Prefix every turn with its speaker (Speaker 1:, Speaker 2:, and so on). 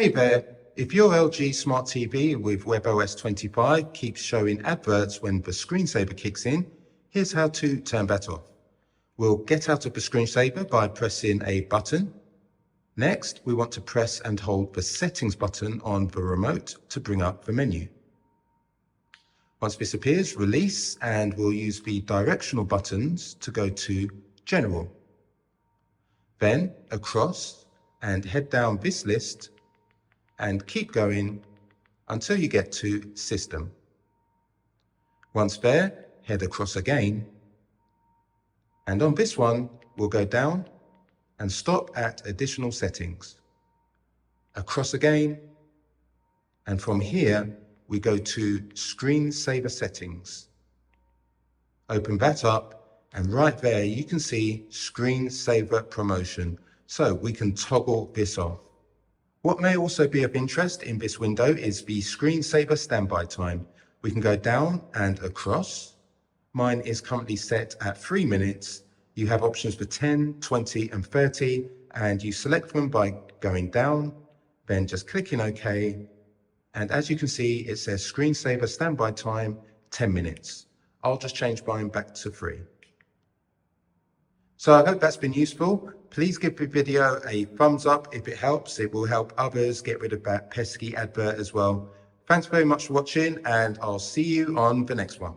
Speaker 1: Hey there, if your LG Smart TV with WebOS 25 keeps showing adverts when the screensaver kicks in, here's how to turn that off. We'll get out of the screensaver by pressing a button. Next, we want to press and hold the settings button on the remote to bring up the menu. Once this appears, release, and we'll use the directional buttons to go to General. Then across and head down this list and keep going until you get to System. Once there, head across again, and on this one, we'll go down and stop at Additional Settings. Across again, and from here, we go to Screensaver Settings. Open that up, and right there you can see Screensaver Promotion, so we can toggle this off. What may also be of interest in this window is the screensaver standby time. We can go down and across. Mine is currently set at 3 minutes. You have options for 10, 20, and 30, and you select them by going down, then just clicking OK. And as you can see, it says screensaver standby time, 10 minutes. I'll just change mine back to 3. So I hope that's been useful. Please give the video a thumbs up if it helps. It will help others get rid of that pesky advert as well. Thanks very much for watching, and I'll see you on the next one.